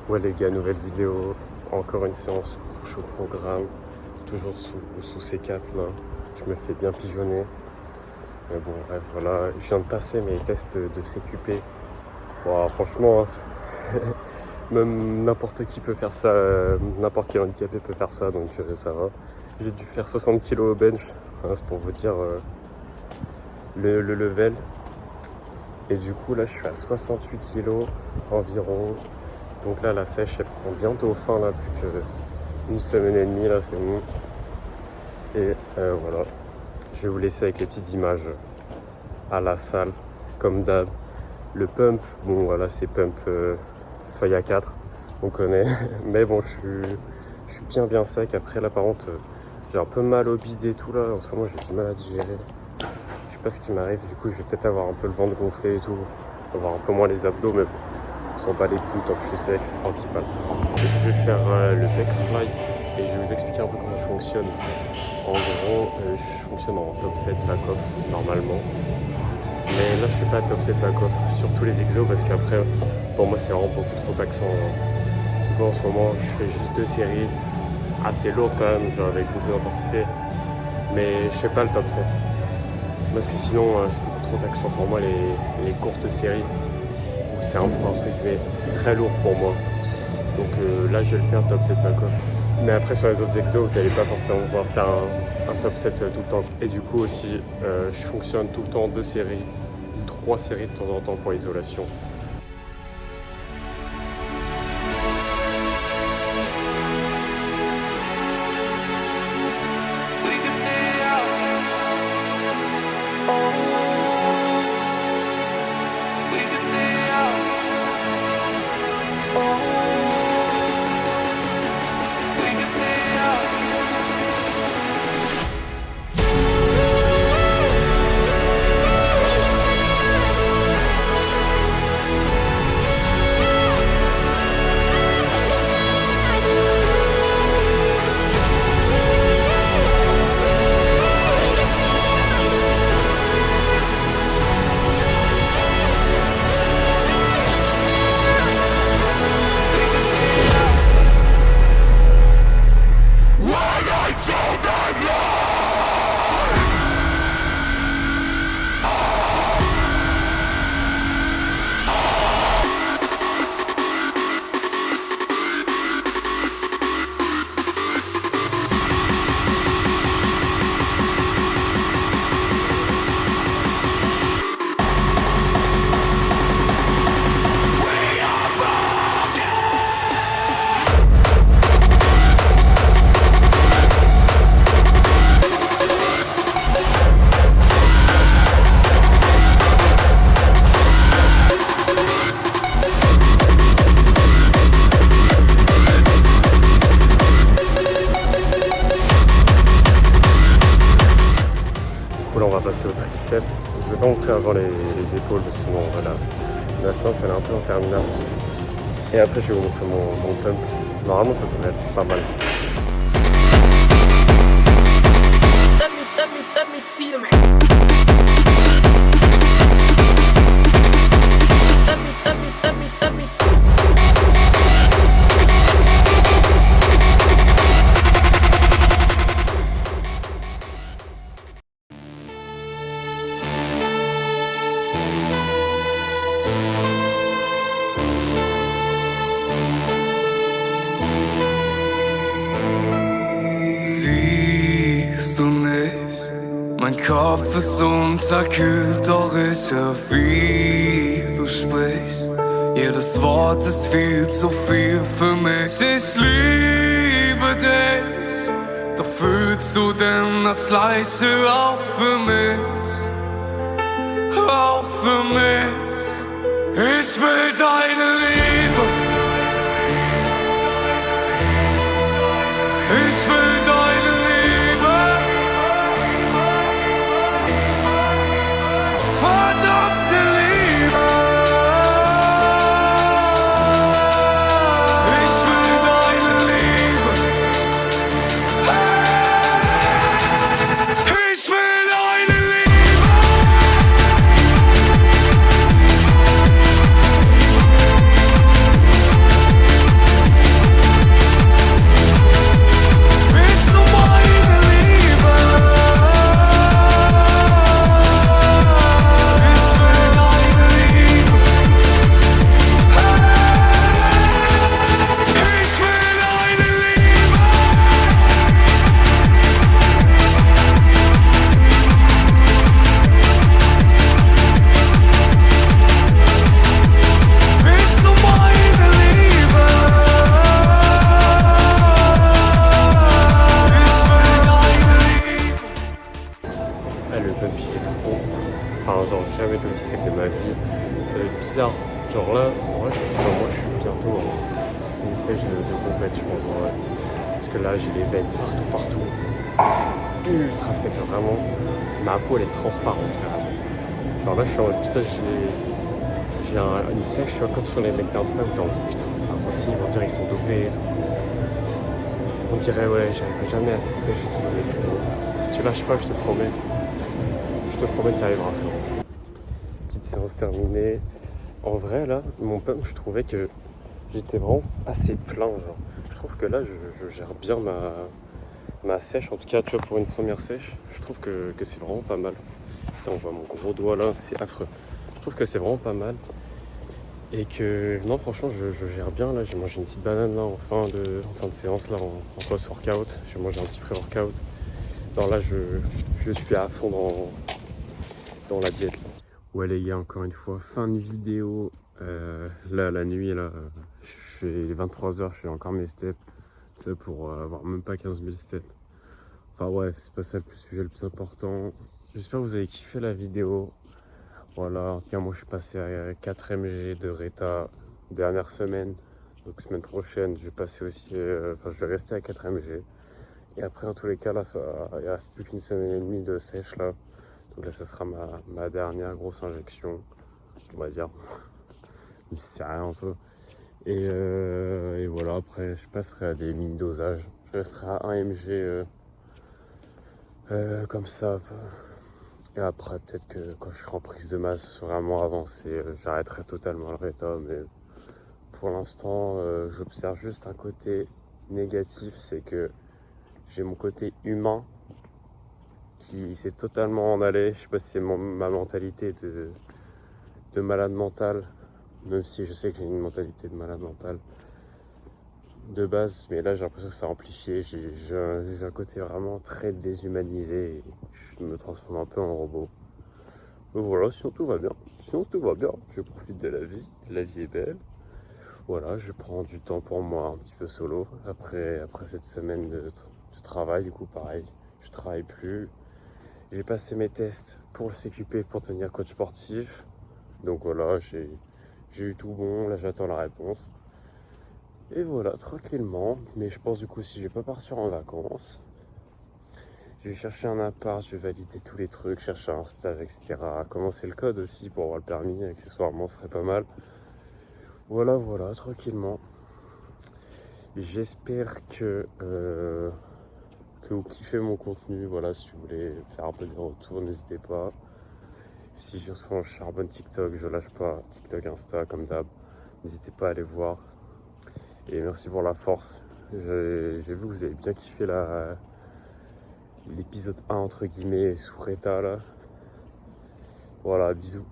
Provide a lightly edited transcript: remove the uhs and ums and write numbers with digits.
Ouais les gars, nouvelle vidéo, encore une séance couche au programme, toujours sous C4 là, je me fais bien pigeonner. Mais bon bref voilà, je viens de passer mes tests de CQP. Bon, franchement, même n'importe qui peut faire ça, n'importe quel handicapé peut faire ça, donc ça va. J'ai dû faire 60 kg au bench, hein, c'est pour vous dire le level. Et du coup là je suis à 68 kg environ. Donc là la sèche elle prend bientôt fin là, plus qu'une semaine et demie là c'est bon. Et voilà, je vais vous laisser avec les petites images à la salle comme d'hab. Le pump, bon voilà c'est pump feuille à 4, on connaît. Mais bon je suis bien sec. Après là par contre j'ai un peu mal au bide et tout là, en ce moment j'ai du mal à digérer. Je sais pas ce qui m'arrive, du coup je vais peut-être avoir un peu le ventre gonflé et tout, avoir un peu moins les abdos, mais bon, ils sont pas les coups tant que je suis sec, c'est le principal. Je vais faire le back fly et je vais vous expliquer un peu comment je fonctionne. En gros, je fonctionne en top 7 back-off normalement. Mais là je fais pas top 7 back-off sur tous les exos parce qu'après pour moi c'est vraiment beaucoup trop taxant. Du coup en ce moment je fais juste 2 séries assez lourdes quand même, genre avec beaucoup d'intensité. Mais je fais pas le top 7. Parce que sinon c'est beaucoup trop taxant pour moi les courtes séries où c'est un truc mais très lourd pour moi. Donc là je vais le faire top 7 back-off. Mais après sur les autres exos vous n'allez pas forcément pouvoir faire un top 7 tout le temps. Et du coup aussi je fonctionne tout le temps 2 séries ou 3 séries de temps en temps pour l'isolation. Là on va passer au triceps. Je vais pas montrer avant les épaules parce que sinon voilà, la séance elle est un peu interminable. Et après je vais vous montrer mon pump. Normalement ça devrait être pas mal. Siehst du nicht, mein Kopf ist unterkühlt, doch ich hör, wie du sprichst. Jedes Wort ist viel zu viel für mich. Ich liebe dich, doch fühlst du denn das Gleiche auch für mich? Auch für mich. Ich will deine Liebe. Ich will deine Liebe. Verdammte Liebe. Ich will deine Liebe. Ich will deine Liebe. sèche de compète, je pense, en vrai. Parce que là, j'ai les veines partout. Ultra sec, vraiment. Ma peau, elle est transparente, carrément. Alors là, je suis en mode, putain, j'ai une sèche, tu vois, comme sur les mecs d'Insta où t'es en mode, putain, c'est impossible, on dirait qu'ils sont dopés et tout. On dirait, ouais, j'arriverai jamais à cette sèche et tout, mais si tu lâches pas, je te promets, tu y arriveras. Petite séance terminée. En vrai, là, mon pump, je trouvais que j'étais vraiment assez plein, genre. Je trouve que là, je gère bien ma sèche, en tout cas, tu vois, pour une première sèche, je trouve que c'est vraiment pas mal. Putain, on voit mon gros doigt là, c'est affreux. Je trouve que c'est vraiment pas mal. Et que, non, franchement, je gère bien, là. J'ai mangé une petite banane, là, en fin de séance, là, en post-workout. J'ai mangé un petit pré-workout. Alors là, je suis à fond dans la diète, là. Ouais, les gars, encore une fois, fin de vidéo. Là, la nuit, là, je fais 23h, je fais encore mes steps. C'est pour avoir même pas 15 000 steps. Enfin, ouais, c'est pas ça le sujet le plus important. J'espère que vous avez kiffé la vidéo. Voilà, en tout cas, moi, je suis passé à 4 mg de Reta dernière semaine. Donc, semaine prochaine, je vais passer aussi. Enfin, je vais rester à 4 mg. Et après, en tous les cas, là, il reste plus qu'une semaine et demie de sèche, là. Donc là, ça sera ma dernière grosse injection, on va dire. Mais c'est rien en soi. Et voilà, après, je passerai à des mini-dosages. Je resterai à 1 mg comme ça. Et après, peut-être que quand je serai en prise de masse vraiment avancée, j'arrêterai totalement le Reta. Mais pour l'instant, j'observe juste un côté négatif, c'est que j'ai mon côté humain qui s'est totalement en allé. Je sais pas si c'est ma mentalité de malade mental, même si je sais que j'ai une mentalité de malade mental de base, mais là j'ai l'impression que ça a amplifié. J'ai un côté vraiment très déshumanisé et je me transforme un peu en robot. Donc voilà, sinon tout va bien. Je profite de la vie est belle. Voilà, je prends du temps pour moi, un petit peu solo. Après cette semaine de travail, du coup pareil, je travaille plus. J'ai passé mes tests pour le CQP pour devenir coach sportif. Donc voilà, j'ai eu tout bon, là j'attends la réponse. Et voilà, tranquillement. Mais je pense du coup, si je vais pas partir en vacances, je vais chercher un appart, je vais valider tous les trucs, chercher un stage, etc. Commencer le code aussi pour avoir le permis, accessoirement, ce serait pas mal. Voilà, tranquillement. J'espère que vous kiffez mon contenu. Voilà, si vous voulez faire un peu de retour, n'hésitez pas. Si je reçois un charbonne TikTok, je lâche pas. TikTok, Insta, comme d'hab. N'hésitez pas à aller voir. Et merci pour la force. J'ai vu que vous avez bien kiffé l'épisode 1 entre guillemets sous Reta là. Voilà, bisous.